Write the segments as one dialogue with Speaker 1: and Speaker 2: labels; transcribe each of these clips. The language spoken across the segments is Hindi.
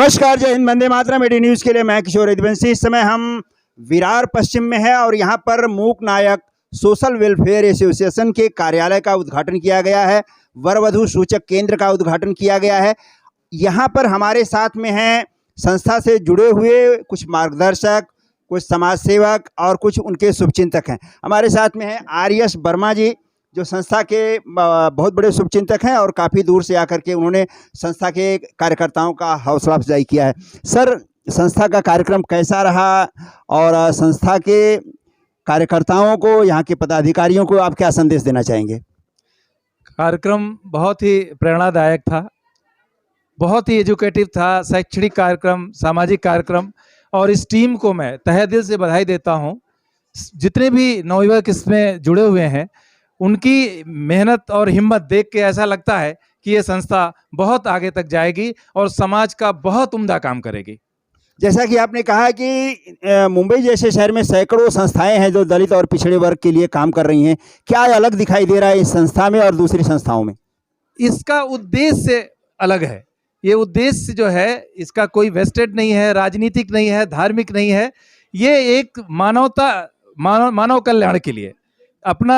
Speaker 1: नमस्कार, जय हिंद, वंदे मातरम। एडी न्यूज़ के लिए मैं किशोर यदुवंशी। इस समय हम विरार पश्चिम में है और यहाँ पर मूक नायक सोशल वेलफेयर एसोसिएशन के कार्यालय का उद्घाटन किया गया है। वर वधु सूचक केंद्र का उद्घाटन किया गया है। यहाँ पर हमारे साथ में हैं संस्था से जुड़े हुए कुछ मार्गदर्शक, कुछ समाज सेवक और कुछ उनके शुभचिंतक हैं। हमारे साथ में हैं आर.एस. वर्मा जी, जो संस्था के बहुत बड़े शुभचिंतक हैं और काफ़ी दूर से आकर के उन्होंने संस्था के कार्यकर्ताओं का हौसला अफजाई किया है। सर, संस्था का कार्यक्रम कैसा रहा और संस्था के कार्यकर्ताओं को, यहाँ के पदाधिकारियों को आप क्या संदेश देना चाहेंगे?
Speaker 2: कार्यक्रम बहुत ही प्रेरणादायक था, बहुत ही एजुकेटिव था। शैक्षणिक कार्यक्रम, सामाजिक कार्यक्रम, और इस टीम को मैं तहे दिल से बधाई देता हूँ। जितने भी नवयुवक इसमें जुड़े हुए हैं, उनकी मेहनत और हिम्मत देख के ऐसा लगता है कि ये संस्था बहुत आगे तक जाएगी और समाज का बहुत उम्दा काम करेगी।
Speaker 1: जैसा कि आपने कहा कि मुंबई जैसे शहर में सैकड़ों संस्थाएं हैं जो दलित और पिछड़े वर्ग के लिए काम कर रही हैं। क्या अलग दिखाई दे रहा है इस संस्था में और दूसरी संस्थाओं में?
Speaker 2: इसका उद्देश्य अलग है। ये उद्देश्य जो है, इसका कोई वेस्टेड नहीं है, राजनीतिक नहीं है, धार्मिक नहीं है। ये एक मानव कल्याण के लिए अपना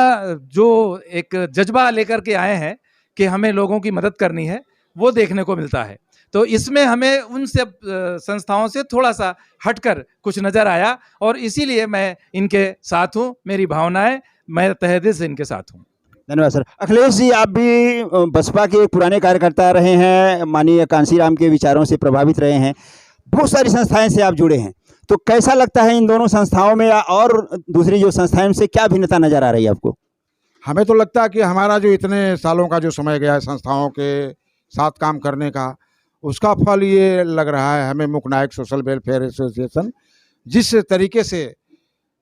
Speaker 2: जो एक जज्बा लेकर के आए हैं कि हमें लोगों की मदद करनी है, वो देखने को मिलता है। तो इसमें हमें उन सब संस्थाओं से थोड़ा सा हटकर कुछ नज़र आया और इसीलिए मैं इनके साथ हूँ। मेरी भावनाएं, मैं तहे दिल से इनके साथ हूँ।
Speaker 1: धन्यवाद सर। अखिलेश जी, आप भी बसपा के एक पुराने कार्यकर्ता रहे हैं, माननीय कांशीराम के विचारों से प्रभावित रहे हैं, बहुत सारी संस्थाएं से आप जुड़े हैं, तो कैसा लगता है इन दोनों संस्थाओं में और दूसरी जो संस्थाएं से क्या भिन्नता नज़र आ रही है आपको?
Speaker 3: हमें तो लगता है कि हमारा जो इतने सालों का जो समय गया है संस्थाओं के साथ काम करने का, उसका फल ये लग रहा है हमें। मूक नायक सोशल वेलफेयर एसोसिएशन जिस तरीके से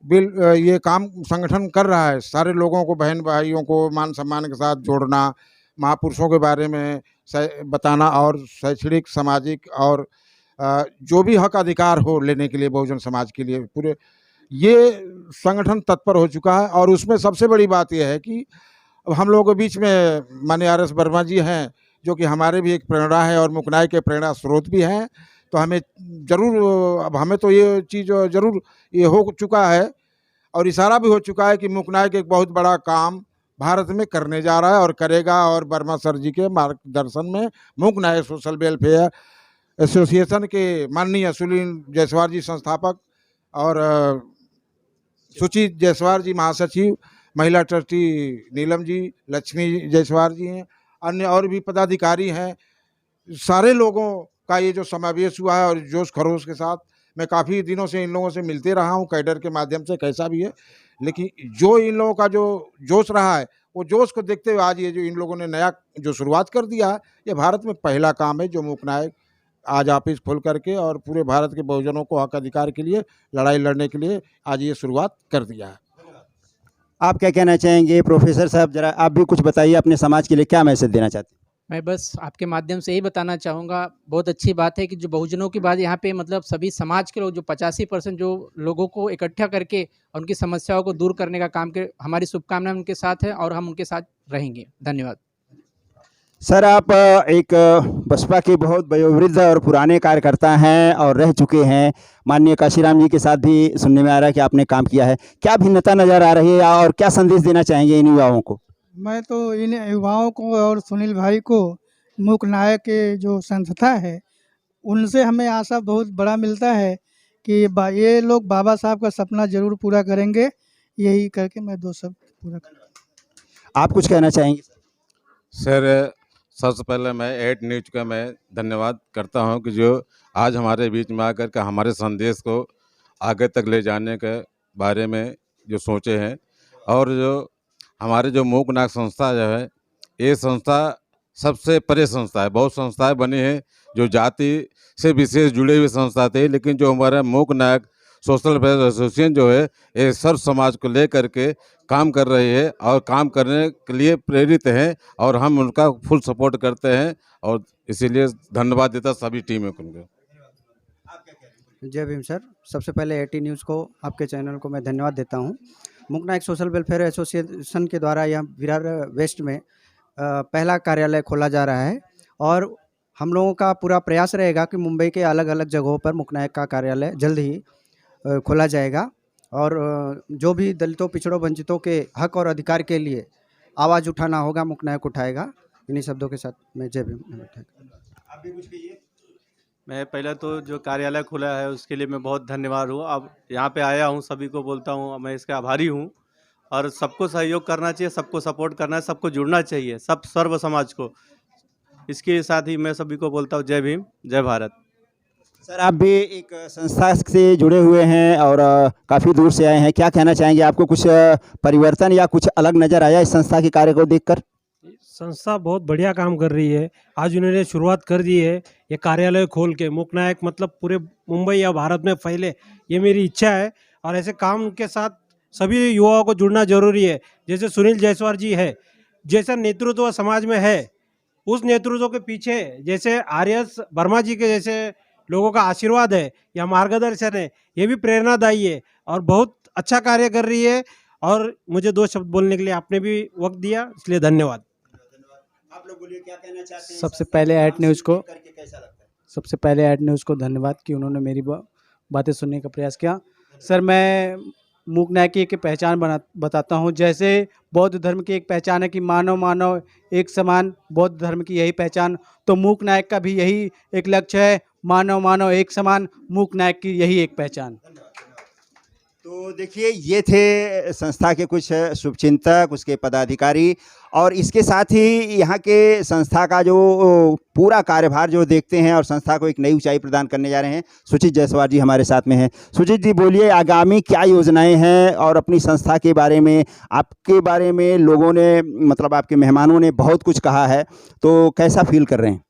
Speaker 3: ये काम संगठन कर रहा है, सारे लोगों को, बहन भाइयों को मान सम्मान के साथ जोड़ना, महापुरुषों के बारे में बताना और शैक्षणिक, सामाजिक और जो भी हक अधिकार हो लेने के लिए बहुजन समाज के लिए पूरे ये संगठन तत्पर हो चुका है। और उसमें सबसे बड़ी बात यह है कि अब हम लोगों के बीच में माननीय आर.एस. वर्मा जी हैं, जो कि हमारे भी एक प्रेरणा है और मूक नायक के प्रेरणा स्रोत भी हैं। तो हमें ज़रूर, अब हमें तो ये चीज़ ज़रूर ये हो चुका है और इशारा भी हो चुका है कि मूक नायक एक बहुत बड़ा काम भारत में करने जा रहा है और करेगा। और वर्मा सर जी के मार्गदर्शन में मूक नायक सोशल वेलफेयर एसोसिएशन के माननीय सुनील जायसवाल जी संस्थापक और सुचित जायसवाल जी महासचिव, महिला ट्रस्टी नीलम जी, लक्ष्मी जायसवाल जी हैं, अन्य और भी पदाधिकारी हैं। सारे लोगों का ये जो समावेश हुआ है और जोश खरोश के साथ, मैं काफ़ी दिनों से इन लोगों से मिलते रहा हूँ कैडर के माध्यम से, कैसा भी है, लेकिन जो इन लोगों का जो जोश रहा है, वो जोश को देखते हुए आज ये जो इन लोगों ने नया जो शुरुआत कर दिया है, ये भारत में पहला काम है जो मूक नायक आज ऑफिस खोल करके और पूरे भारत के बहुजनों को हक अधिकार के लिए लड़ाई लड़ने के लिए आज ये शुरुआत कर दिया है।
Speaker 1: आप क्या कहना चाहेंगे प्रोफेसर साहब? जरा आप भी कुछ बताइए, अपने समाज के लिए क्या मैसेज देना चाहते हैं?
Speaker 4: मैं बस आपके माध्यम से यही बताना चाहूँगा, बहुत अच्छी बात है कि जो बहुजनों की बात यहाँ पे, मतलब सभी समाज के लोग, जो 85% जो लोगों को इकट्ठा करके उनकी समस्याओं को दूर करने का काम के, हमारी शुभकामनाएं उनके साथ है और हम उनके साथ रहेंगे। धन्यवाद
Speaker 1: सर, आप एक बसपा के बहुत वयोवृद्ध और पुराने कार्यकर्ता हैं और रह चुके हैं। माननीय कांशीराम जी के साथ भी सुनने में आ रहा है कि आपने काम किया है। क्या भिन्नता नज़र आ रही है और क्या संदेश देना चाहेंगे इन युवाओं को?
Speaker 5: मैं तो इन युवाओं को और सुनील भाई को, मूक नायक के जो संस्था है, उनसे हमें आशा बहुत बड़ा मिलता है कि ये लोग बाबा साहब का सपना ज़रूर पूरा करेंगे। यही करके मैं दो शब्द पूरा करूँगा।
Speaker 1: आप कुछ कहना चाहेंगे?
Speaker 6: सर, सबसे पहले मैं एड न्यूज का मैं धन्यवाद करता हूं कि जो आज हमारे बीच में आकर के हमारे संदेश को आगे तक ले जाने के बारे में जो सोचे हैं। और जो हमारे जो मूक नायक संस्था जो है, ये संस्था सबसे परे संस्था है। बहुत संस्थाएं बनी हैं जो जाति से विशेष जुड़े हुए संस्था थे, लेकिन जो हमारा मूक नायक सोशल वेलफेयर एसोसिएशन जो है, ये सर्व समाज को लेकर के काम कर रही है और काम करने के लिए प्रेरित हैं और हम उनका फुल सपोर्ट करते हैं और इसीलिए धन्यवाद देता सभी टीमों को।
Speaker 7: जय भीम सर। सबसे पहले एटी न्यूज़ को, आपके चैनल को मैं धन्यवाद देता हूं। मूक नायक सोशल वेलफेयर एसोसिएशन के द्वारा यह विरार वेस्ट में पहला कार्यालय खोला जा रहा है और हम लोगों का पूरा प्रयास रहेगा कि मुंबई के अलग अलग जगहों पर मुकनायक का कार्यालय जल्द ही खोला जाएगा और जो भी दलितों, पिछड़ों, वंचितों के हक और अधिकार के लिए आवाज़ उठाना होगा, मुकनायक उठाएगा। इन्हीं शब्दों के साथ मैं जय भीम।
Speaker 1: आप भी कुछ कहिए।
Speaker 8: मैं पहले तो जो कार्यालय खुला है उसके लिए मैं बहुत धन्यवाद हूँ। अब यहाँ पे आया हूँ, सभी को बोलता हूँ मैं इसका आभारी हूँ और सबको सहयोग करना चाहिए, सबको सपोर्ट करना है, सबको जुड़ना चाहिए, सब सर्व समाज को। इसके साथ ही मैं सभी को बोलता हूँ जय भीम, जय भारत।
Speaker 1: सर, आप भी एक संस्था से जुड़े हुए हैं और काफ़ी दूर से आए हैं, क्या कहना चाहेंगे? आपको कुछ परिवर्तन या कुछ अलग नज़र आया इस संस्था के कार्य को देखकर?
Speaker 9: संस्था बहुत बढ़िया काम कर रही है। आज उन्होंने शुरुआत कर दी है ये कार्यालय खोल के, मुकनायक मतलब पूरे मुंबई या भारत में फैले, ये मेरी इच्छा है। और ऐसे काम के साथ सभी युवाओं को जुड़ना जरूरी है। जैसे सुनील जायसवाल जी है, जैसा नेतृत्व समाज में है, उस नेतृत्व के पीछे जैसे आर्यस वर्मा जी के जैसे लोगों का आशीर्वाद है या मार्गदर्शन है, ये भी प्रेरणादायी है और बहुत अच्छा कार्य कर रही है। और मुझे 2 शब्द बोलने के लिए आपने भी वक्त दिया, इसलिए धन्यवाद।
Speaker 1: आप लोग बोलिए, क्या कहना चाहते हैं?
Speaker 7: सबसे पहले ऐड न्यूज़ को
Speaker 1: करके कैसा लगता है?
Speaker 7: सबसे पहले ऐड न्यूज़ को धन्यवाद कि उन्होंने मेरी बातें सुनने का प्रयास किया। सर, मैं मूकनायक की एक पहचान बताता हूँ। जैसे बौद्ध धर्म की एक पहचान है कि मानव मानव एक समान, बौद्ध धर्म की यही पहचान, तो मूकनायक का भी यही एक लक्ष्य है, मानव मानव एक समान, मूकनायक की यही एक पहचान।
Speaker 1: तो देखिए, ये थे संस्था के कुछ शुभचिंतक, उसके पदाधिकारी, और इसके साथ ही यहाँ के संस्था का जो पूरा कार्यभार जो देखते हैं और संस्था को एक नई ऊंचाई प्रदान करने जा रहे हैं, सुचित जायसवाल जी हमारे साथ में हैं। सुचित जी, बोलिए, आगामी क्या योजनाएं हैं और अपनी संस्था के बारे में, आपके बारे में लोगों ने, मतलब आपके मेहमानों ने बहुत कुछ कहा है, तो कैसा फील कर रहे हैं?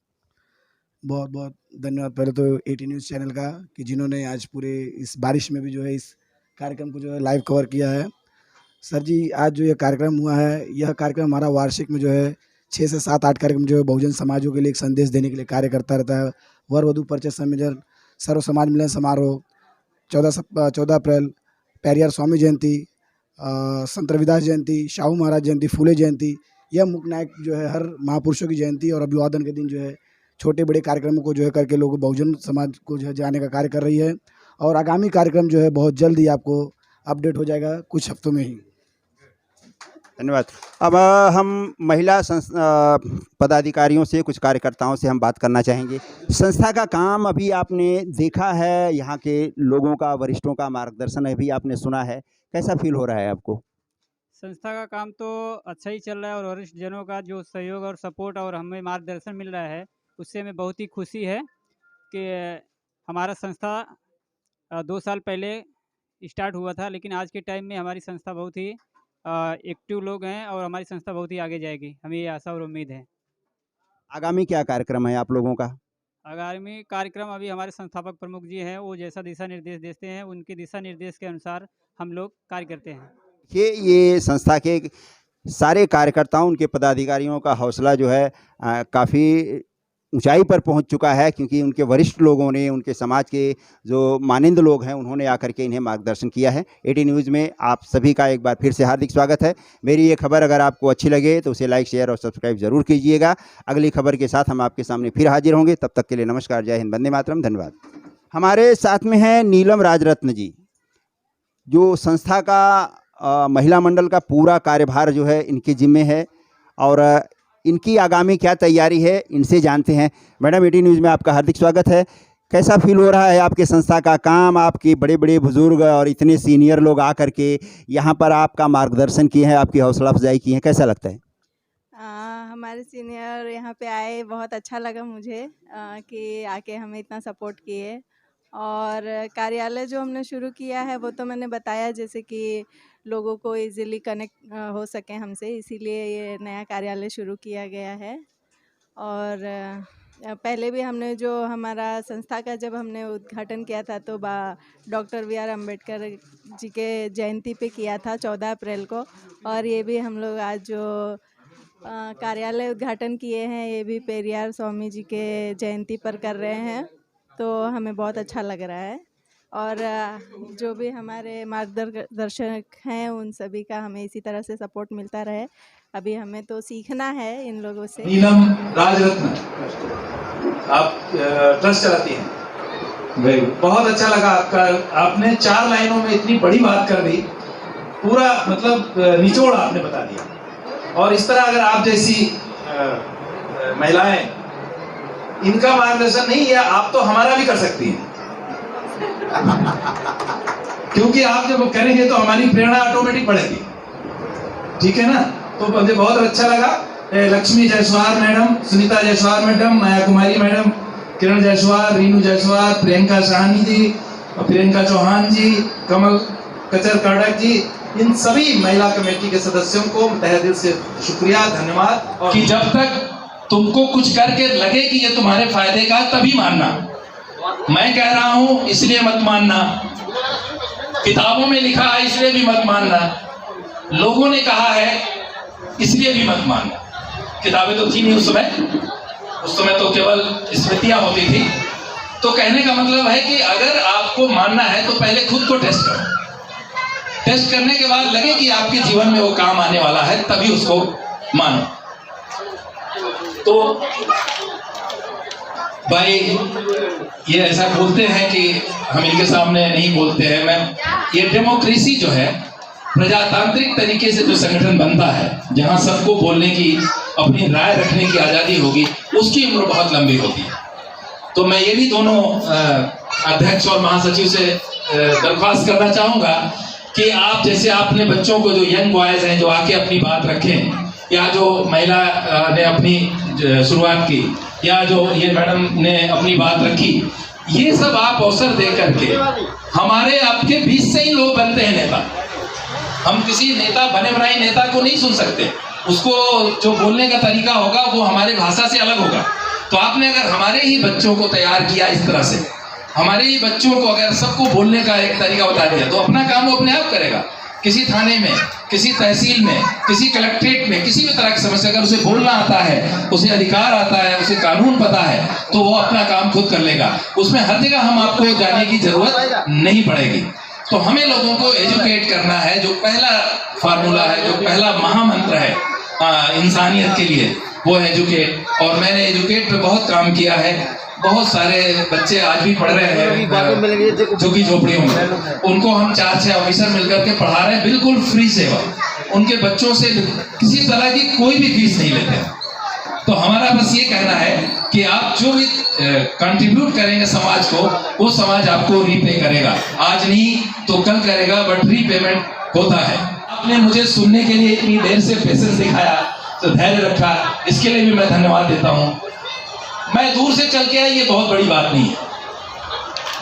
Speaker 10: बहुत बहुत धन्यवाद पहले तो एटी न्यूज़ चैनल का कि जिन्होंने आज पूरे इस बारिश में भी जो है इस कार्यक्रम को जो है लाइव कवर किया है। सर जी, आज जो ये कार्यक्रम हुआ है, यह कार्यक्रम हमारा वार्षिक में जो है 6 से 7-8 कार्यक्रम जो है बहुजन समाजों के लिए एक संदेश देने के लिए कार्य करता रहता है। वर वधु परिचय सम्मेलन, सर्व समाज मिलन समारोह, 14 अप्रैल, पेरियार स्वामी जयंती, संत रविदास जयंती, शाहू महाराज जयंती, फूले जयंती, यह मुकनायक जो है हर महापुरुषों की जयंती और अभिवादन के दिन जो है छोटे बड़े कार्यक्रमों को जो है करके लोग बहुजन समाज को जो है जाने का कार्य कर रही है। और आगामी कार्यक्रम जो है बहुत जल्द ही आपको अपडेट हो जाएगा, कुछ हफ्तों में ही।
Speaker 1: धन्यवाद। अब हम महिला पदाधिकारियों से, कुछ कार्यकर्ताओं से हम बात करना चाहेंगे। संस्था का काम अभी आपने देखा है, यहाँ के लोगों का, वरिष्ठों का मार्गदर्शन अभी आपने सुना है, कैसा फील हो रहा है आपको?
Speaker 11: संस्था का काम तो अच्छा ही चल रहा है और वरिष्ठ जनों का जो सहयोग और सपोर्ट और हमें मार्गदर्शन मिल रहा है, उससे हमें बहुत ही खुशी है कि हमारा संस्था 2 साल पहले स्टार्ट हुआ था, लेकिन आज के टाइम में हमारी संस्था बहुत ही एक्टिव लोग हैं और हमारी संस्था बहुत ही आगे जाएगी, हमें ये आशा और उम्मीद है।
Speaker 1: आगामी क्या कार्यक्रम है आप लोगों का?
Speaker 11: आगामी कार्यक्रम अभी हमारे संस्थापक प्रमुख जी हैं, वो जैसा दिशा निर्देश देते हैं, उनके दिशा निर्देश के अनुसार हम लोग कार्य करते हैं।
Speaker 1: ये संस्था के सारे कार्यकर्ताओं, उनके पदाधिकारियों का हौसला जो है काफ़ी ऊंचाई पर पहुंच चुका है, क्योंकि उनके वरिष्ठ लोगों ने, उनके समाज के जो मानिंद लोग हैं, उन्होंने आकर के इन्हें मार्गदर्शन किया है। एटी न्यूज़ में आप सभी का एक बार फिर से हार्दिक स्वागत है। मेरी ये खबर अगर आपको अच्छी लगे तो उसे लाइक, शेयर और सब्सक्राइब जरूर कीजिएगा। अगली खबर के साथ हम आपके सामने फिर हाजिर होंगे, तब तक के लिए नमस्कार, जय हिंद, वंदे मातरम, धन्यवाद। हमारे साथ में हैं नीलम राजरत्न जी, जो संस्था का महिला मंडल का पूरा कार्यभार जो है इनके जिम्मे है, और इनकी आगामी क्या तैयारी है, इनसे जानते हैं। मैडम, एटी न्यूज़ में आपका हार्दिक स्वागत है। कैसा फील हो रहा है आपके संस्था का काम, आपके बड़े बड़े बुजुर्ग और इतने सीनियर लोग आकर के यहाँ पर आपका मार्गदर्शन किए हैं, आपकी हौसला अफजाई की है, कैसा लगता है?
Speaker 12: हमारे सीनियर यहाँ पे आए, बहुत अच्छा लगा मुझे कि आके हमें इतना सपोर्ट किए। और कार्यालय जो हमने शुरू किया है वो तो मैंने बताया, जैसे कि लोगों को इजीली कनेक्ट हो सके हमसे, इसीलिए ये नया कार्यालय शुरू किया गया है। और पहले भी हमने जो हमारा संस्था का जब हमने उद्घाटन किया था तो doctor B are Ambedkar ji के जयंती पे किया था 14 अप्रैल को, और ये भी हम लोग आज जो कार्यालय उद्घाटन किए हैं ये भी पेरियार स्वामी जी के जयंती पर कर रहे हैं, तो हमें बहुत अच्छा लग रहा है। और जो भी हमारे मार्गदर्शक हैं उन सभी का हमें इसी तरह से सपोर्ट मिलता रहे। अभी हमें तो सीखना है इन लोगों से।
Speaker 2: नीलम राजरत्न, आप ट्रस्ट चलाती हैं, वेरी गुड, बहुत अच्छा लगा आपका। आपने 4 लाइनों में इतनी बड़ी बात कर दी, पूरा मतलब निचोड़ आपने बता दिया। और इस तरह अगर आप जैसी महिलाएं, इनका मार्गदर्शन नहीं या आप तो हमारा भी कर सकती हैं क्योंकि आप जब करेंगे तो हमारी प्रेरणा ऑटोमेटिक बढ़ेगी, ठीक है ना। तो मुझे बहुत अच्छा लगा। लक्ष्मी जायसवाल मैडम, सुनीता जायसवाल मैडम, माया कुमारी मैडम, किरण जायसवाल, रीनू जायसवाल, प्रियंका साहनी जी, प्रियंका चौहान जी, कमल कचर काड़क जी, इन सभी महिला कमेटी के सदस्यों को तहे दिल से शुक्रिया, धन्यवाद। और कि जब तक तुमको कुछ करके लगे कि ये तुम्हारे फायदे का, तभी मानना। मैं कह रहा हूं इसलिए मत मानना, किताबों में लिखा है इसलिए भी मत मानना, लोगों ने कहा है इसलिए भी मत मानना। किताबें तो थी नहीं उस समय तो केवल स्मृतियां होती थी। तो कहने का मतलब है कि अगर आपको मानना है तो पहले खुद को टेस्ट करो, टेस्ट करने के बाद लगे कि आपके जीवन में वो काम आने वाला है, तभी उसको मानो। तो भाई ये ऐसा बोलते हैं कि हम इनके सामने नहीं बोलते हैं। मैं ये डेमोक्रेसी जो है, प्रजातांत्रिक तरीके से जो संगठन बनता है, जहां सबको बोलने की, अपनी राय रखने की आज़ादी होगी, उसकी उम्र बहुत लंबी होती है। तो मैं ये भी दोनों अध्यक्ष और महासचिव से दरख्वास्त करना चाहूँगा कि आप जैसे आपने बच्चों को, जो यंग बॉयज हैं जो आके अपनी बात रखें, या जो महिला ने अपनी शुरुआत की, या जो ये मैडम ने अपनी बात रखी, ये सब आप अवसर दे करके, हमारे आपके बीच से ही लोग बनते हैं नेता। हम किसी नेता, बने बनाए नेता को नहीं सुन सकते, उसको जो बोलने का तरीका होगा वो हमारे भाषा से अलग होगा। तो आपने अगर हमारे ही बच्चों को तैयार किया इस तरह से, हमारे ही बच्चों को अगर सबको बोलने का एक तरीका बता दिया, तो अपना काम वो अपने आप करेगा। किसी थाने में, किसी तहसील में, किसी कलेक्ट्रेट में, किसी भी तरह की समस्या, अगर उसे बोलना आता है, उसे अधिकार आता है, उसे कानून पता है, तो वो अपना काम खुद कर लेगा। उसमें हर जगह हम आपको जाने की जरूरत नहीं पड़ेगी। तो हमें लोगों को एजुकेट करना है। जो पहला फार्मूला है, जो पहला महामंत्र है इंसानियत के लिए, वो है एजुकेट। और मैंने एजुकेट पे बहुत काम किया है। बहुत सारे बच्चे आज भी पढ़ रहे हैं झुग्गी झोपड़ियों में, उनको हम 4-6 ऑफिसर मिलकर के पढ़ा रहे हैं, बिल्कुल फ्री सेवा। उनके बच्चों से किसी तरह की कोई भी फीस नहीं लेते। तो हमारा बस ये कहना है कि आप जो भी कंट्रीब्यूट करेंगे समाज को, वो समाज आपको रीपे करेगा। आज नहीं तो कल करेगा, बट रीपेमेंट होता है। आपने मुझे सुनने के लिए इतनी देर से पेशेंस दिखाया, तो धैर्य रखा, इसके लिए भी मैं धन्यवाद देता हूँ। मैं दूर से चल के आया, ये बहुत बड़ी बात नहीं है।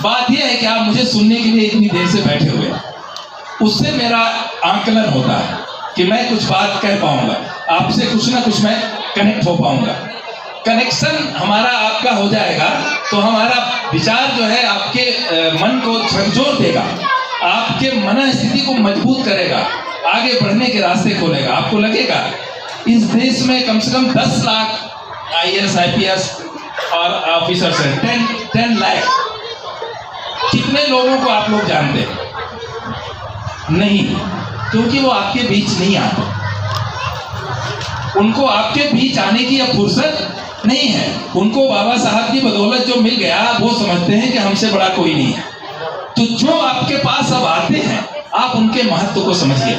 Speaker 2: बात यह है कि आप मुझे सुनने के लिए इतनी देर से बैठे हुए हैं, उससे मेरा आंकलन होता है कि मैं कुछ बात कह पाऊंगा, आपसे कुछ ना कुछ मैं कनेक्ट हो पाऊंगा। कनेक्शन हमारा आपका हो जाएगा तो हमारा विचार जो है आपके मन को झकझोर देगा, आपके मन स्थिति को मजबूत करेगा, आगे बढ़ने के रास्ते खोलेगा। आपको लगेगा इस देश में कम से कम 10 लाख IAS IPS और ऑफिसर्स हैं, 10 लाख। कितने लोगों को आप लोग जानते हैं? नहीं, क्योंकि वो आपके बीच नहीं आते। उनको आपके बीच आने की अब फुर्सत नहीं है। उनको बाबा साहब की बदौलत जो मिल गया, वो समझते हैं कि हमसे बड़ा कोई नहीं है। तो जो आपके पास अब आते हैं, आप उनके महत्व को समझिए।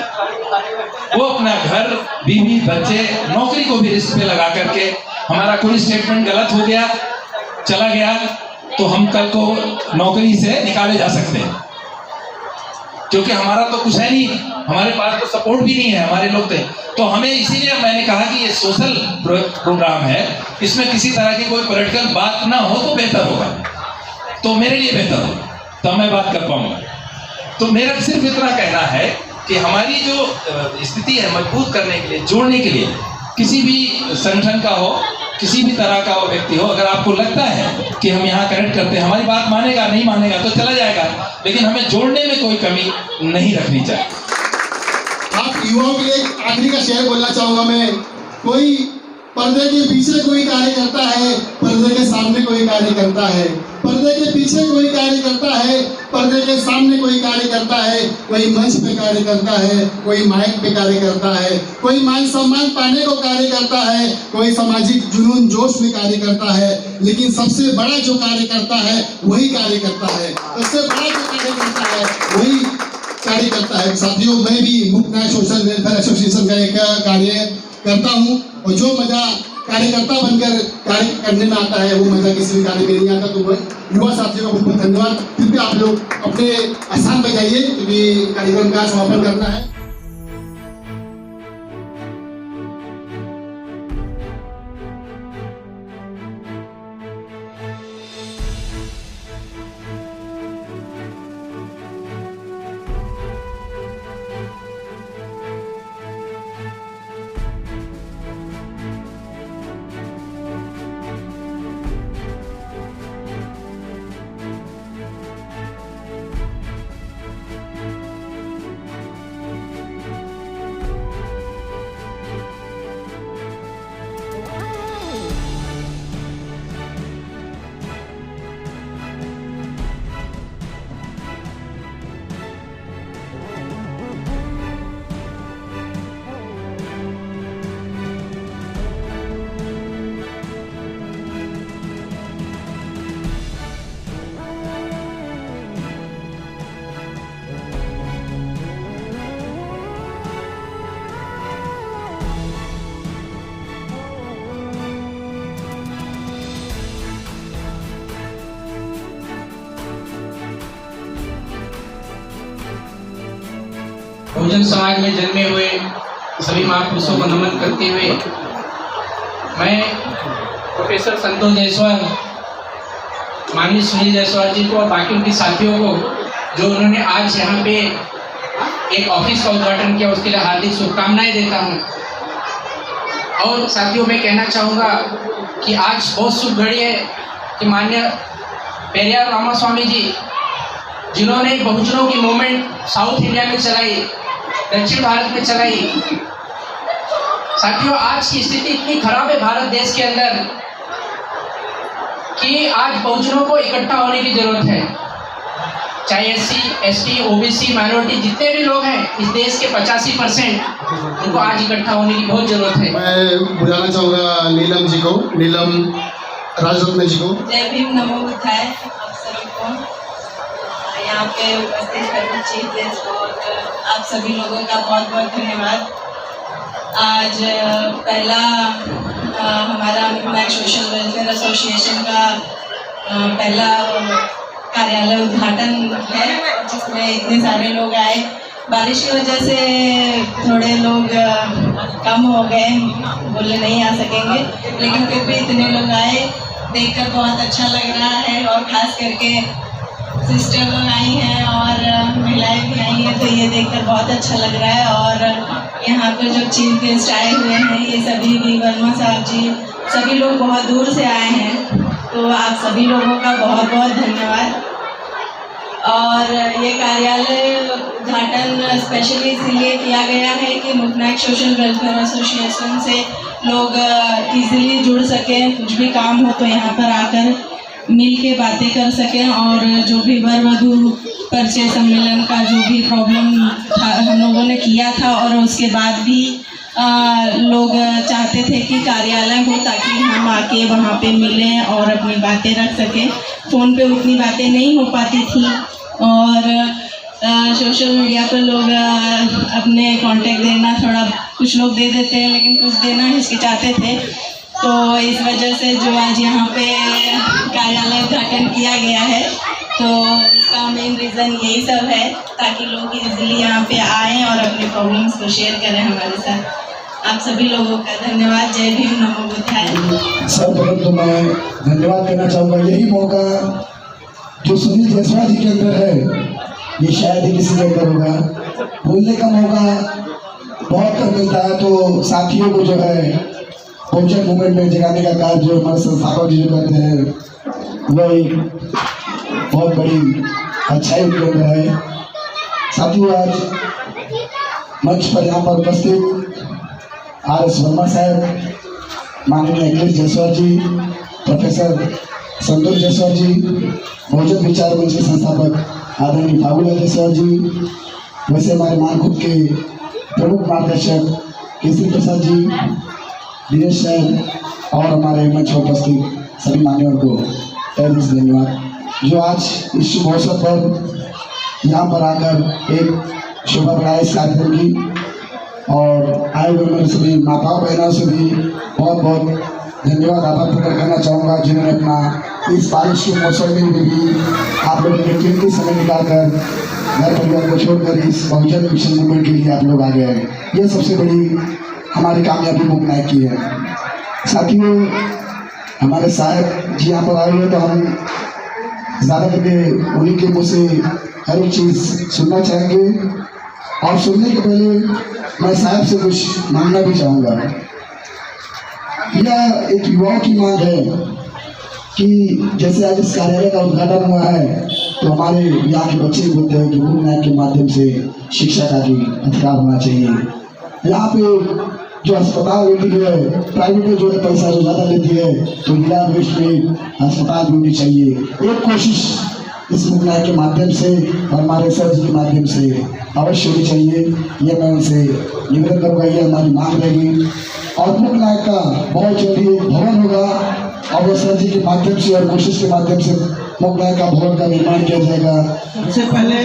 Speaker 2: वो अपना घर, बीवी, बच्चे, नौकरी को भी रिस्क पे लगा करके, हमारा कोई स्टेटमेंट गलत हो गया, चला गया, तो हम कल को नौकरी से निकाले जा सकते हैं, क्योंकि हमारा तो कुछ है नहीं, हमारे पास तो सपोर्ट भी नहीं है, हमारे लोग थे। तो हमें इसीलिए मैंने कहा कि ये सोशल प्रोग्राम है, इसमें किसी तरह की कोई पॉलिटिकल बात ना हो तो बेहतर होगा, तो मेरे लिए बेहतर होगा, तब मैं बात कर पाऊंगा। तो मेरा सिर्फ इतना कहना है कि हमारी जो स्थिति है मजबूत करने के लिए, जोड़ने के लिए, किसी भी संगठन का हो, किसी भी तरह का वो व्यक्ति हो, अगर आपको लगता है कि हम यहाँ कनेक्ट करते हैं, हमारी बात मानेगा, नहीं मानेगा तो चला जाएगा, लेकिन हमें जोड़ने में कोई कमी नहीं रखनी चाहिए।
Speaker 13: आप युवाओं के लिए एक आखिरी का शेर बोलना चाहूँगा मैं। कोई पर्दे के पीछे कोई कार्य करता है, पर्दे के सामने कोई कार्य करता है। पर्दे पर्दे के पीछे कोई कार्य करता है, पर्दे के सामने कोई कार्य करता है, कोई मंच पे कार्य करता है, कोई माइक पे कार्य करता है, कोई मान सम्मान पाने को कार्य करता है, कोई सामाजिक जुनून जोश में कार्य करता है, लेकिन सबसे बड़ा जो कार्य करता है वही कार्य करता है। सबसे बड़ा जो कार्य करता है वही कार्य करता है। साथियों, मैं भी मुक्त नायक सोशल वेलफेयर एसोसिएशन का एक कार्य करता हूँ और जो मजा कार्यकर्ता बनकर कार्य करने में आता है वो मजा किसी भी कार्य में नहीं आता। तो युवा साथियों का बहुत बहुत धन्यवाद। फिर भी आप लोग अपने स्थान पर जाइए क्योंकि कार्यक्रम का समापन करना है।
Speaker 14: बहुजन समाज में जन्मे हुए सभी महापुरुषों को नमन करते हुए मैं प्रोफेसर संतोष जायसवाल, माननीय सुनील जायसवाल जी को और बाकी उनके साथियों को जो उन्होंने आज यहाँ पे एक ऑफिस का उद्घाटन किया उसके लिए हार्दिक शुभकामनाएं देता हूँ। और साथियों, मैं कहना चाहूँगा कि आज बहुत शुभ घड़ी है कि माननीय पेरियार रामास्वामी जी जिन्होंने बहुजनों की मूवमेंट साउथ इंडिया में चलाई, दक्षिण भारत में चलाई। साथियों, आज की स्थिति इतनी खराब है भारत देश के अंदर कि आज बहुजनों को इकट्ठा होने की जरूरत है। चाहे SC, ST, OBC, माइनॉरिटी जितने भी लोग हैं इस देश के 85% उनको आज इकट्ठा होने की बहुत जरूरत है।
Speaker 13: मैं बुलाना चाहूँगा नीलम जी को, नीलम राजरत्न जी को।
Speaker 12: जय भीम, नमो बुद्धाय आप सभी को, यहाँ पे उपस्थित चीफ गेस्ट और आप सभी लोगों का बहुत बहुत धन्यवाद। आज पहला हमारा मुक्त सोशल वेलफेयर एसोसिएशन का पहला कार्यालय उद्घाटन है जिसमें इतने सारे लोग आए। बारिश की वजह से थोड़े लोग कम हो गए, बोले नहीं आ सकेंगे, लेकिन फिर भी इतने लोग आए, देखकर बहुत अच्छा लग रहा है। और ख़ास करके सिस्टर लोग आई हैं और महिलाएं भी आई हैं, तो ये देखकर बहुत अच्छा लग रहा है। और यहाँ पर जो चीफ गेस्ट आए हुए हैं ये सभी वी वर्मा साहब जी, सभी लोग बहुत दूर से आए हैं, तो आप सभी लोगों का बहुत बहुत धन्यवाद। और ये कार्यालय उद्घाटन स्पेशली इसलिए किया गया है कि मुक्त नायक सोशल वेलफेयर एसोसिएशन से लोग इजीली जुड़ सकें, कुछ भी काम हो तो यहाँ पर आकर मिल के बातें कर सकें। और जो भी वर वधू परिचय सम्मेलन का जो भी प्रॉब्लम हम लोगों ने किया था और उसके बाद भी लोग चाहते थे कि कार्यालय हो ताकि हम आके वहाँ पे मिलें और अपनी बातें रख सकें। फ़ोन पे उतनी बातें नहीं हो पाती थी और सोशल मीडिया पर लोग अपने कांटेक्ट देना, थोड़ा कुछ लोग दे देते हैं लेकिन कुछ देना हिचकिचाते थे, तो इस वजह से जो आज यहाँ पे कार्यालय उद्घाटन किया गया है तो इसका मेन रीज़न यही सब है ताकि लोग इजीली यहाँ पे आएँ और अपने प्रॉब्लम्स को शेयर करें हमारे साथ। आप सभी लोगों का धन्यवाद। जय भीम, नमो बुद्धाय।
Speaker 10: सर्वप्रथम तो मैं धन्यवाद देना चाहूँगा। यही मौका जो सुनील जायसवाल जी के अंदर है ये शायद ही किसी के अंदर होगा। बोलने का मौका बहुत कम मिलता है, तो साथियों को जो है बहुजन मूवमेंट में जगाने का कार्य जो हमारे संस्थापक जी जो करते हैं वो एक बहुत बड़ी अच्छाई उनके अंदर है। साथियों, आज मंच पर यहाँ पर उपस्थित RS वर्मा साहब, माननीय अखिलेश जायसवाल जी, प्रोफेसर संतोष जायसवाल जी, बहुजन विचार मंच के संस्थापक आदरणीय फागुला जायसवाल जी, वैसे हमारे मानखुद के प्रमुख मार्गदर्शक केसरी प्रसाद जी, दिनेश सर और हमारे मंच पर उपस्थित सभी मान्यवरों को तहे दिल से धन्यवाद जो आज इस शुभ अवसर पर यहाँ पर आकर एक शोभा बढ़ाए इस कार्यक्रम की। और आए हुए मेरे सभी माताओं बहनों से भी बहुत बहुत धन्यवाद आभार प्रकट करना चाहूँगा जिन्होंने अपना इस बारिश के मौसम में भी आप लोगों ने कीमती समय निकालकर घर परिवार को छोड़कर इस बहुजन मिशन मूवमेंट के लिए आप लोग आ गए हैं। ये सबसे बड़ी हमारी कामयाबी मुक नायक की है। साथियों, हमारे साहब जी यहाँ पर आए हुए तो हम ज़्यादा करके उन्हीं के मुँह से हर एक चीज़ सुनना चाहेंगे। और सुनने के पहले मैं साहब से कुछ मांगना भी चाहूँगा। यह एक युवाओं की मांग है कि जैसे आज इस कार्यालय का उद्घाटन हुआ है तो हमारे यहाँ के बच्चे बोलते हैं कि मुक नायक के माध्यम से शिक्षा का भी अधिकार होना चाहिए। यहाँ पे जो अस्पताल होती है प्राइवेट में जो है पैसा जो ज़्यादा लेती है तो जिला वेस्ट में अस्पताल भी होनी चाहिए। एक कोशिश इस मुक नायक के माध्यम से और हमारे सर जी के माध्यम से अवश्य होनी चाहिए। ये मैं उनसे निवेदन करूँगा, ये हमारी मांग रहेगी। और मुक नायक का बहुत जल्दी एक भवन होगा और वो सर जी के माध्यम से और कोशिश के माध्यम से मुक नायक का भवन का निर्माण किया जाएगा।
Speaker 5: सबसे पहले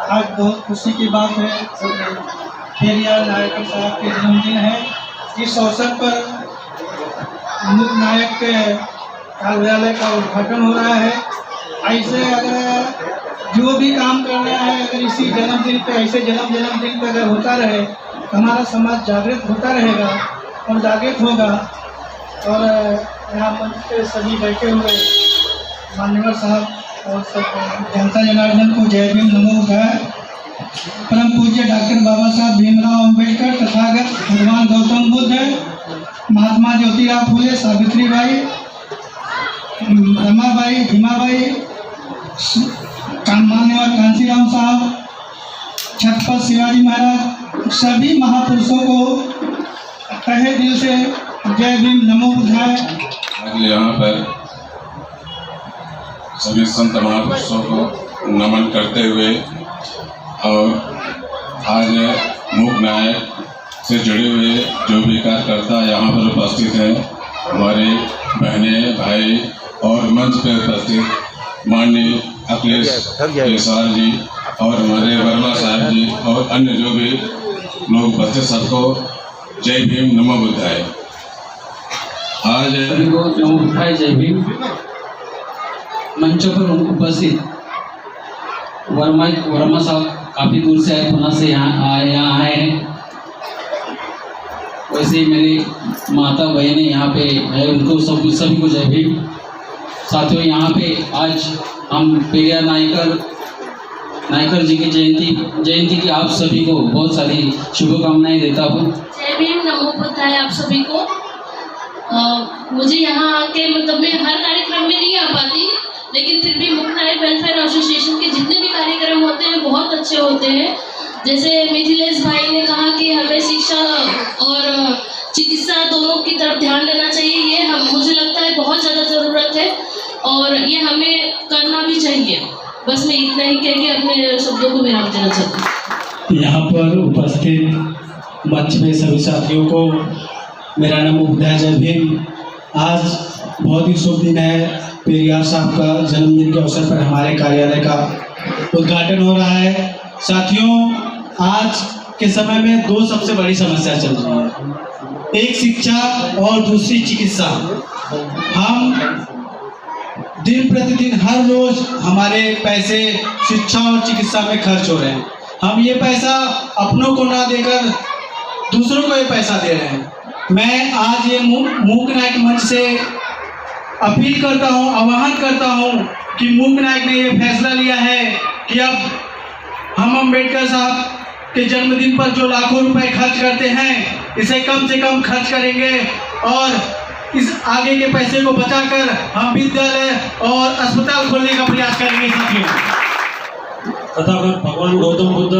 Speaker 5: आज बहुत खुशी की बात है, पेरियार नायकर साहब के जन्मदिन है। इस अवसर पर मुक नायक के कार्यालय का उद्घाटन हो रहा है। ऐसे अगर जो भी काम करना है अगर इसी जन्मदिन पे ऐसे जन्मदिन पे अगर होता रहे तो हमारा समाज जागृत होता रहेगा और जागृत होगा। और यहाँ मंच पे सभी बैठे हुए मान्यवर साहब और सब जनता जनार्दन को जय भीम नमो बुद्धाय। परम पूज्य डॉक्टर बाबा साहब भीमराव अम्बेडकर, तथागत भगवान गौतम बुद्ध, महात्मा ज्योतिराव फुले, सावित्रीबाई, रमाबाई, भीमाबाई, मान्यवर कांसीराम साहब, छत्रपति शिवाजी महाराज, सभी महापुरुषों को तहे दिल से जय भीम नमो बुद्धाय।
Speaker 6: यहाँ पर सभी संत महापुरुषों को नमन करते हुए और आज मुक नायक से जुड़े हुए जो भी कार्यकर्ता यहाँ पर उपस्थित हैं, हमारे बहनें भाई और मंच पर उपस्थित माननीय अखिलेश जायसवाल जी और हमारे वर्मा साहब जी और अन्य जो भी लोग उपस्थित सबको जय भीम नमो बुद्धाय। आज
Speaker 14: नमो बुद्धाय, जय भीम। मंच पर उपस्थित वर्मा साहब काफ़ी दूर से आए, पुणे से यहाँ आए हैं। वैसे ही मेरी माता बहनें यहाँ पे है, उनको सभी को जय भीम। साथियों, यहाँ पे आज हम पेरियार नायकर जी की जयंती की आप सभी को बहुत सारी शुभकामनाएं देता हूँ।
Speaker 15: जय भीम नमो बुद्धाय आप सभी को। मुझे यहाँ आके मतलब मैं हर कार्यक्रम में नहीं आ पाती, लेकिन फिर भी मुक नायक वेलफेयर एसोसिएशन के जितने भी कार्यक्रम होते हैं बहुत अच्छे होते हैं। जैसे मिथिलेश भाई ने कहा कि हमें शिक्षा और चिकित्सा दोनों की तरफ ध्यान देना चाहिए, ये मुझे लगता है बहुत ज़्यादा ज़रूरत है और ये हमें करना भी चाहिए। बस मैं इतना ही कह के अपने शब्दों को विराम देना चाहती हूँ।
Speaker 16: यहाँ पर उपस्थित मंच में सभी साथियों को मेरा नाम बुद्धाय, जय भीम। आज बहुत ही शुभ दिन है, पेरियार साहब का जन्मदिन के अवसर पर हमारे कार्यालय का उद्घाटन हो रहा है। साथियों, आज के समय में दो सबसे बड़ी समस्या चल रही है, एक शिक्षा और दूसरी चिकित्सा। हम दिन प्रतिदिन हर रोज हमारे पैसे शिक्षा और चिकित्सा में खर्च हो रहे हैं। हम ये पैसा अपनों को ना देकर दूसरों को ये पैसा दे रहे हैं। मैं आज ये मुक नायक मंच से अपील करता हूँ, आह्वान करता हूँ कि मुक नायक ने ये फैसला लिया है कि अब हम अम्बेडकर साहब के जन्मदिन पर जो लाखों रुपए खर्च करते हैं, इसे कम से कम खर्च करेंगे और इस आगे के पैसे को बचाकर हम विद्यालय और अस्पताल खोलने का प्रयास करेंगे। साथियों,
Speaker 9: तथागत भगवान गौतम बुद्ध,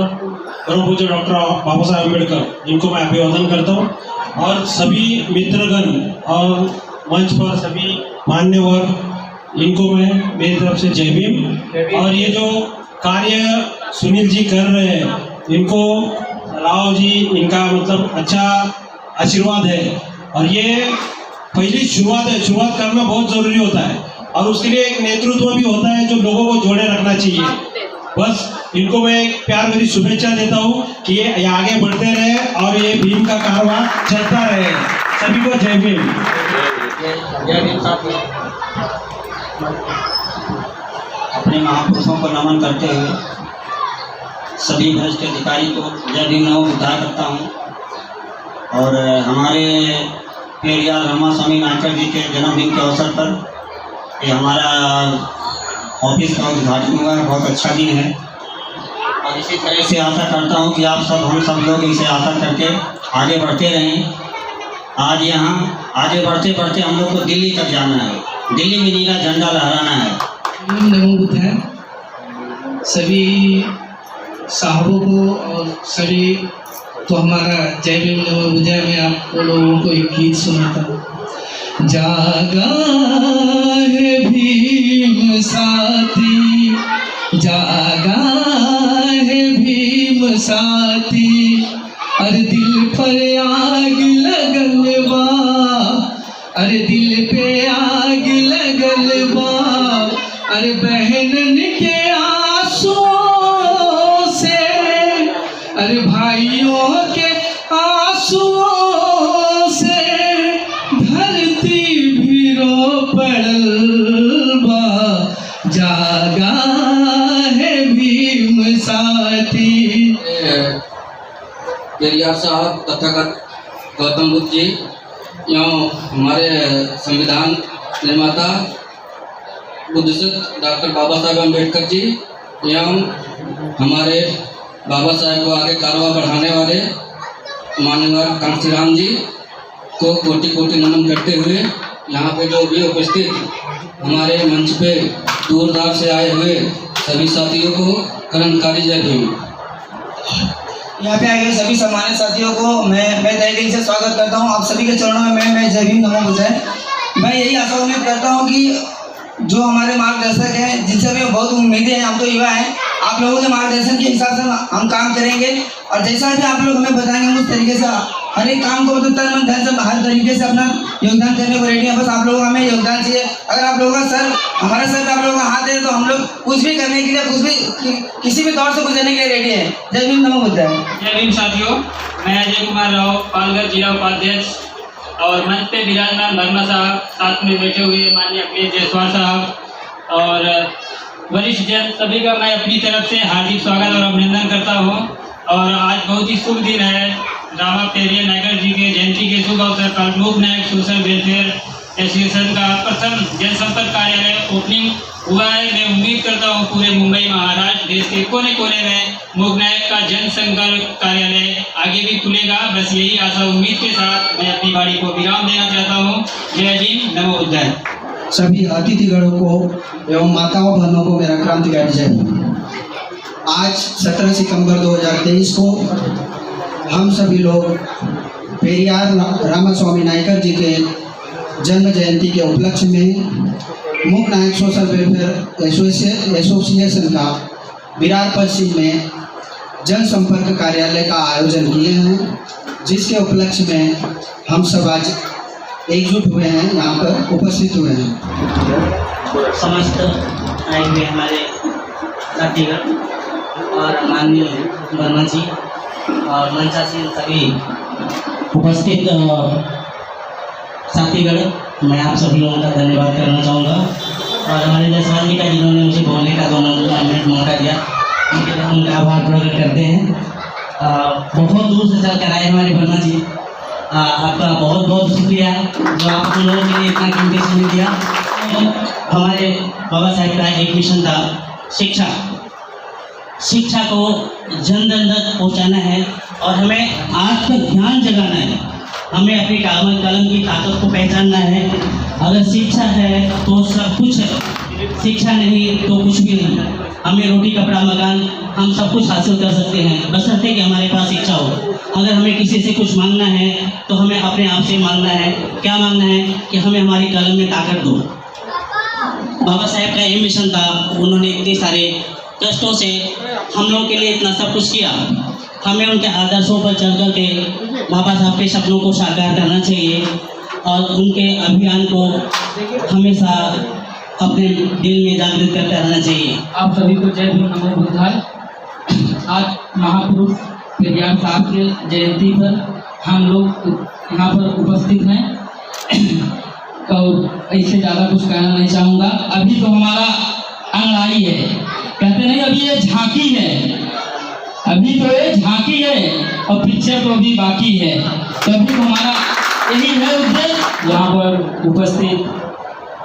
Speaker 9: परम पूज्य डॉक्टर बाबा साहब अम्बेडकर, जिनको मैं अभिवादन करता हूँ, और सभी मित्रगण और मंच पर सभी
Speaker 16: मान्यवर, इनको मैं मेरी तरफ से जय भीम। और ये जो कार्य सुनील जी कर रहे हैं, इनको राव जी, इनका मतलब अच्छा आशीर्वाद है। और ये पहली शुरुआत है, शुरुआत करना बहुत ज़रूरी होता है और उसके लिए एक नेतृत्व भी होता है जो लोगों को जोड़े रखना चाहिए। बस इनको मैं एक प्यार भरी शुभेच्छा देता हूँ कि ये आगे बढ़ते रहे और ये भीम का कारवां चलता रहे। सभी को जय भीम।
Speaker 17: जय भीम साथियों, अपने महापुरुषों को नमन करते हुए सभी भ्रष्ट अधिकारी को जय भीम नमो बुद्धाय करता हूँ। और हमारे पेरियार रामास्वामी नायकर जी के जन्मदिन के अवसर पर ये हमारा ऑफिस का उद्घाटन हुआ है। बहुत अच्छा दिन है और इसी तरह से आशा करता हूँ कि आप सब, हम सब लोग इसे आशा करके आगे बढ़ते रहें। आज यहाँ आगे बढ़ते बढ़ते हम लोग को दिल्ली तक जाना है, दिल्ली में नीला झंडा लहराना है।
Speaker 14: नमो बुद्धाय सभी साहबों को और सभी तो हमारा जय भीम नमो बुद्धाय में आप लोगों को एक गीत सुनाता हूँ। जागा है भीम साथी, जागा है भीम साथी, अरे दिल पर आग लगल बा, अरे दिल पे आग लगल बा, अरे बहनन के आंसुओं से, अरे भाइयों के आंसुओं से धरती भी रो पड़ल बा, जागा है भीम साथी।
Speaker 18: पेरियार साहब तथागत गौतम बुद्ध जी एवं हमारे संविधान निर्माता बुद्धिस्ट डॉक्टर बाबा साहेब अम्बेडकर जी एवं हमारे बाबा साहेब को आगे कारवां बढ़ाने वाले माननीय कांशीराम जी को कोटि कोटि नमन करते हुए यहाँ पे जो भी उपस्थित हमारे मंच पे दूर दराज से आए हुए सभी साथियों को कर्मकारी जय भीम।
Speaker 19: यहाँ पे आए हुए सभी सम्मानित साथियों को मैं तहे दिल से स्वागत करता हूँ। आप सभी के चरणों में मैं जय भीम नमो बुद्धाय। मैं यही आशा उम्मीद करता हूँ कि जो हमारे मार्गदर्शक हैं, जिनसे हमें बहुत उम्मीदें हैं, हम तो युवा हैं, आप लोगों के मार्गदर्शन के हिसाब से हम काम करेंगे और जैसा भी आप लोग हमें बताएंगे उस तरीके से हर एक काम को तन मन धन से हर तरीके से अपना योगदान करने को रेडी है। बस आप लोगों को हमें योगदान चाहिए। अगर आप लोगों का सर, हमारा सर पे आप लोगों का हाथ है तो हम लोग कुछ भी करने के लिए, कुछ भी किसी भी दौर से गुजरने के लिए रेडी है। जय भीम नमो बुद्धाय।
Speaker 11: जय भीम साथियों, मैं अजय कुमार राव, पालघर जिला उपाध्यक्ष और मंच पे विराजमान वर्मा साहब, साथ में बैठे हुए माननीय अपने जायसवाल साहब और वरिष्ठ जन, सभी का मैं अपनी तरफ से हार्दिक स्वागत और अभिनंदन करता हूँ। और आज बहुत ही शुभ दिन है, रामा पेरियार नायकर जी के जयंती के शुभ अवसर पर मूक नायक सोशल वेलफेयर एसोसिएशन का प्रथम जनसंपर्क कार्यालय ओपनिंग हुआ है। मैं उम्मीद करता हूँ पूरे मुंबई, महाराष्ट्र, देश के कोने कोने में मूक नायक का जनसंपर्क कार्यालय आगे भी खुलेगा। बस यही आशा उम्मीद के साथ मैं अपनी वाणी को विराम देना चाहता हूँ। जय भीम नमो बुद्धाय।
Speaker 19: सभी अतिथिगणों को एवं माताओं बहनों को मेरा क्रांतिकारी जय भीम। आज 17 सितंबर 2023 को हम सभी लोग पेरियार रामास्वामी नायकर जी के जन्म जयंती के उपलक्ष्य में मूक नायक सोशल वेलफेयर एसोसिएशन का विरार पश्चिम में जनसंपर्क कार्यालय का आयोजन किए हैं, जिसके उपलक्ष्य में हम सब आज एकजुट हुए हैं, यहाँ पर उपस्थित हुए हैं।
Speaker 17: समस्त आए हुए हमारे साथीगण और माननीय वर्मा जी और मंचासीन सभी उपस्थित साथीगण, मैं आप सभी लोगों का धन्यवाद करना चाहूँगा। और हमारे जायसवाल जी का, जिन्होंने मुझे बोलने का 2 मिनट मौका दिया, उनके लिए उनका आभार प्रकट करते हैं। बहुत दूर से चल कर आए हमारे वर्मा जी, आपका बहुत बहुत शुक्रिया जो आप उन लोगों के लिए इतना कीमती समय दिया। हमारे बाबा साहेब का एक मिशन था, शिक्षा को जन जन तक पहुँचाना है और हमें आज तक ध्यान जगाना है। हमें अपनी कलम की ताकत को पहचानना है। अगर शिक्षा है तो सब कुछ है, शिक्षा नहीं तो कुछ भी नहीं।
Speaker 16: हमें रोटी कपड़ा मकान हम सब कुछ हासिल कर सकते हैं, बशर्ते कि हमारे पास इच्छा हो। अगर हमें किसी से कुछ मांगना है तो हमें अपने आप से मांगना है। क्या मांगना है कि हमें हमारी कलम में ताकत दो। बाबा साहेब का ये मिशन था, उन्होंने इतने सारे कष्टों से हम लोगों के लिए इतना सब कुछ किया। हमें उनके आदर्शों पर चल कर के बाबा साहब के सपनों को साकार करना चाहिए और उनके अभियान को हमेशा अपने दिल में जागृत करते रहना चाहिए।
Speaker 14: आप सभी को जय भीम नमो बुद्धाय। आज महापुरुष पेरियार साहब के जयंती पर हम लोग यहाँ पर उपस्थित हैं और इससे ज़्यादा कुछ कहना नहीं चाहूँगा। अभी तो हमारा अंगड़ाई है, कहते नहीं अभी ये झांकी है, अभी तो ये झांकी है और पिक्चर तो अभी बाकी है। तभी तो हमारा यही है उद्देश्य। यहाँ पर उपस्थित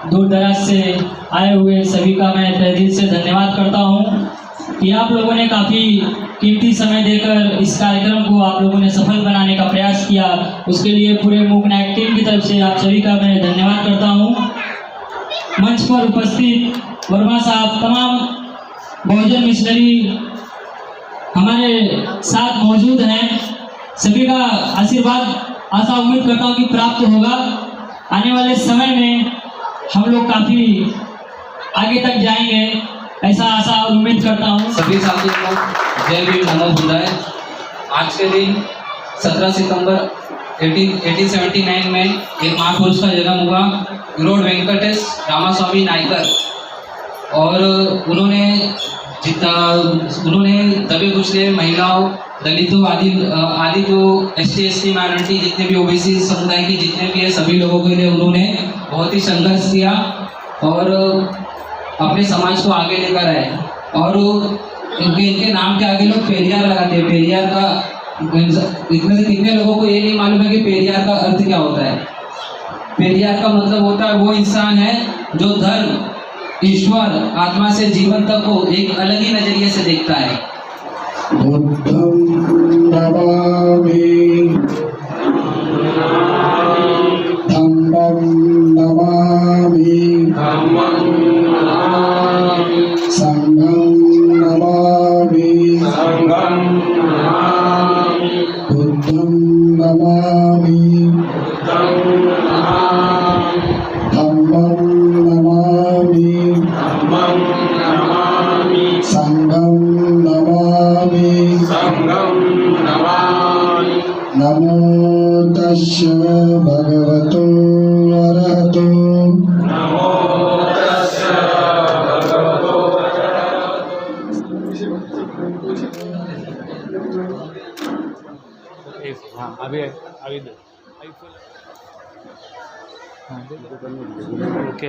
Speaker 14: दूर दराज से आए हुए सभी का मैं तहे दिल से धन्यवाद करता हूँ कि आप लोगों ने काफ़ी कीमती समय देकर इस कार्यक्रम को आप लोगों ने सफल बनाने का प्रयास किया। उसके लिए पूरे मूक नायक टीम की तरफ से आप सभी का मैं धन्यवाद करता हूँ। मंच पर उपस्थित वर्मा साहब, तमाम बहुजन मिशनरी हमारे साथ मौजूद हैं, सभी का आशीर्वाद आशा उम्मीद करता हूँ कि प्राप्त होगा। आने वाले समय में हम लोग काफ़ी आगे तक जाएंगे, ऐसा आशा और उम्मीद करता हूँ।
Speaker 18: सभी साथियों को जय भीम नमो बुद्धाय। आज के दिन 17 सितंबर 1879 में एक महापुरुष का जन्म हुआ, लॉर्ड वेंकटेश रामास्वामी नायकर। और उन्होंने दबे कुचले महिलाओं, दलितों आदि जो ST माइनॉरिटी जितने भी OBC समुदाय के जितने भी है सभी लोगों के लिए उन्होंने बहुत ही संघर्ष किया और अपने समाज को आगे लेकर आए। और इनके नाम के आगे लोग पेरियार लगाते हैं। पेरियार का इतने से कितने लोगों को ये नहीं मालूम है कि पेरियार का अर्थ क्या होता है। पेरियार का मतलब होता है वो इंसान है जो धर्म, ईश्वर, आत्मा से जीवन तक को एक अलग ही नजरिए से देखता है।
Speaker 10: बुद्धं नमामि, धम्मं नमामि, संघं नमामि, बुद्धं नमामि, धम्मं नमामि, संघं नमामि, नमो तस्य भगवतो अरहतो
Speaker 2: अभी ओके